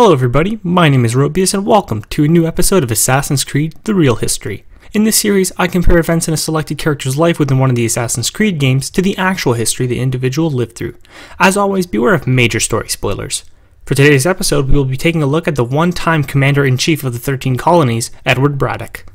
Hello everybody, my name is Robius and welcome to a new episode of Assassin's Creed The Real History. In this series, I compare events in a selected character's life within one of the Assassin's Creed games to the actual history the individual lived through. As always, beware of major story spoilers. For today's episode, we will be taking a look at the one-time Commander-in-Chief of the 13 Colonies, Edward Braddock.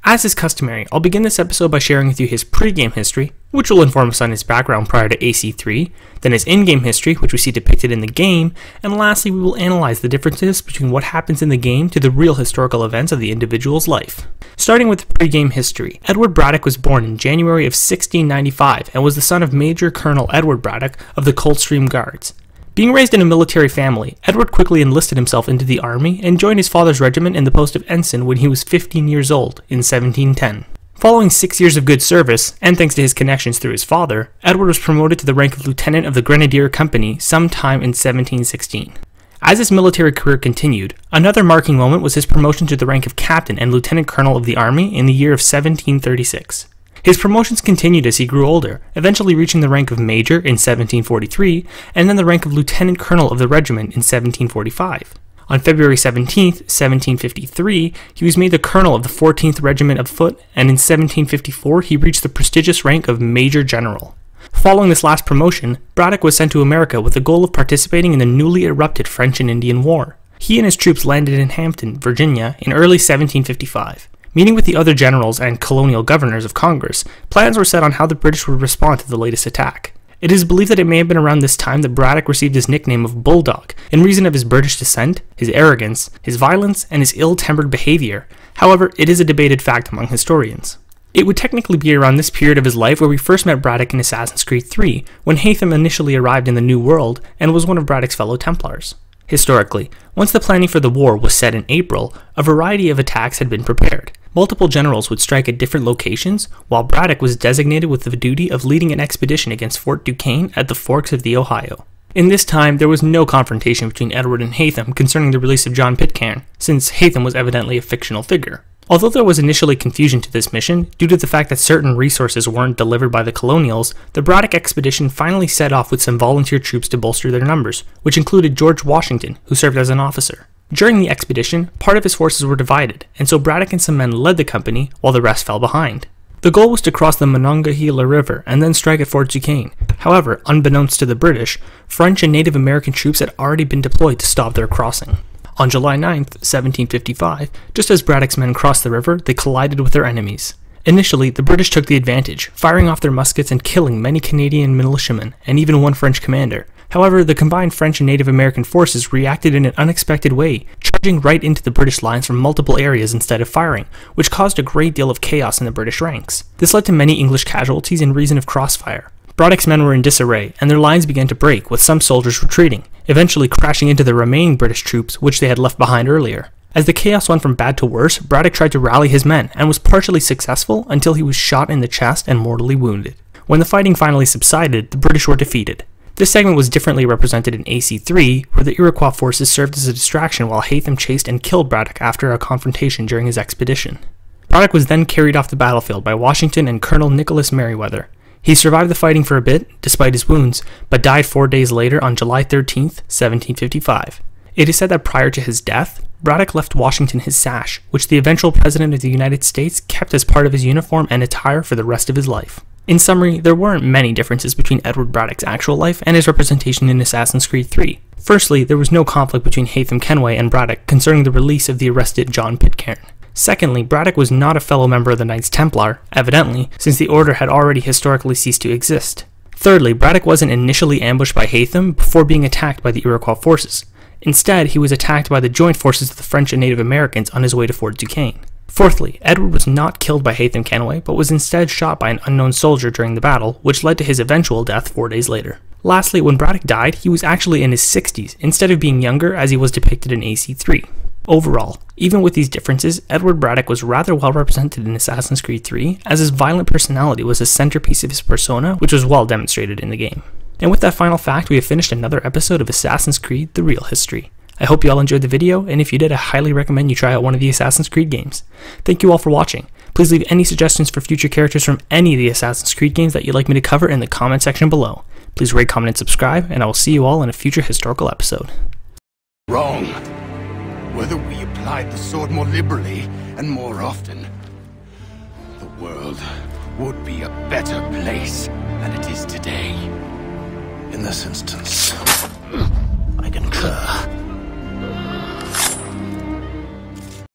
As is customary, I'll begin this episode by sharing with you his pre-game history, which will inform us on his background prior to AC3, then his in-game history, which we see depicted in the game, and lastly we will analyze the differences between what happens in the game to the real historical events of the individual's life. Starting with the pre-game history, Edward Braddock was born in January of 1695 and was the son of Major Colonel Edward Braddock of the Coldstream Guards. Being raised in a military family, Edward quickly enlisted himself into the army and joined his father's regiment in the post of ensign when he was 15 years old in 1710. Following 6 years of good service, and thanks to his connections through his father, Edward was promoted to the rank of lieutenant of the Grenadier Company sometime in 1716. As his military career continued, another marking moment was his promotion to the rank of captain and lieutenant colonel of the army in the year of 1736. His promotions continued as he grew older, eventually reaching the rank of major in 1743, and then the rank of lieutenant colonel of the regiment in 1745. On February 17, 1753, he was made the colonel of the 14th Regiment of Foot, and in 1754 he reached the prestigious rank of Major General. Following this last promotion, Braddock was sent to America with the goal of participating in the newly erupted French and Indian War. He and his troops landed in Hampton, Virginia, in early 1755. Meeting with the other generals and colonial governors of Congress, plans were set on how the British would respond to the latest attack. It is believed that it may have been around this time that Braddock received his nickname of Bulldog, in reason of his British descent, his arrogance, his violence, and his ill-tempered behavior. However, it is a debated fact among historians. It would technically be around this period of his life where we first met Braddock in Assassin's Creed 3, when Haytham initially arrived in the New World and was one of Braddock's fellow Templars. Historically, once the planning for the war was set in April, a variety of attacks had been prepared. Multiple generals would strike at different locations, while Braddock was designated with the duty of leading an expedition against Fort Duquesne at the forks of the Ohio. In this time, there was no confrontation between Edward and Haytham concerning the release of John Pitcairn, since Haytham was evidently a fictional figure. Although there was initially confusion to this mission, due to the fact that certain resources weren't delivered by the colonials, the Braddock expedition finally set off with some volunteer troops to bolster their numbers, which included George Washington, who served as an officer. During the expedition, part of his forces were divided, and so Braddock and some men led the company, while the rest fell behind. The goal was to cross the Monongahela River and then strike at Fort Duquesne. However, unbeknownst to the British, French and Native American troops had already been deployed to stop their crossing. On July 9, 1755, just as Braddock's men crossed the river, they collided with their enemies. Initially, the British took the advantage, firing off their muskets and killing many Canadian militiamen, and even one French commander. However, the combined French and Native American forces reacted in an unexpected way, charging right into the British lines from multiple areas instead of firing, which caused a great deal of chaos in the British ranks. This led to many English casualties in reason of crossfire. Braddock's men were in disarray, and their lines began to break, with some soldiers retreating, eventually crashing into the remaining British troops which they had left behind earlier. As the chaos went from bad to worse, Braddock tried to rally his men, and was partially successful until he was shot in the chest and mortally wounded. When the fighting finally subsided, the British were defeated. This segment was differently represented in AC3, where the Iroquois forces served as a distraction while Haytham chased and killed Braddock after a confrontation during his expedition. Braddock was then carried off the battlefield by Washington and Colonel Nicholas Merriweather. He survived the fighting for a bit, despite his wounds, but died 4 days later on July 13, 1755. It is said that prior to his death, Braddock left Washington his sash, which the eventual President of the United States kept as part of his uniform and attire for the rest of his life. In summary, there weren't many differences between Edward Braddock's actual life and his representation in Assassin's Creed 3. Firstly, there was no conflict between Haytham Kenway and Braddock concerning the release of the arrested John Pitcairn. Secondly, Braddock was not a fellow member of the Knights Templar, evidently, since the order had already historically ceased to exist. Thirdly, Braddock wasn't initially ambushed by Haytham before being attacked by the Iroquois forces. Instead, he was attacked by the joint forces of the French and Native Americans on his way to Fort Duquesne. Fourthly, Edward was not killed by Haytham Kenway, but was instead shot by an unknown soldier during the battle, which led to his eventual death 4 days later. Lastly, when Braddock died, he was actually in his 60s, instead of being younger as he was depicted in AC3. Overall, even with these differences, Edward Braddock was rather well represented in Assassin's Creed 3, as his violent personality was a centerpiece of his persona, which was well demonstrated in the game. And with that final fact, we have finished another episode of Assassin's Creed The Real History. I hope you all enjoyed the video, and if you did, I highly recommend you try out one of the Assassin's Creed games. Thank you all for watching. Please leave any suggestions for future characters from any of the Assassin's Creed games that you'd like me to cover in the comment section below. Please rate, comment, and subscribe, and I will see you all in a future historical episode. Wrong. Whether we applied the sword more liberally and more often, the world would be a better place than it is today. In this instance, I concur.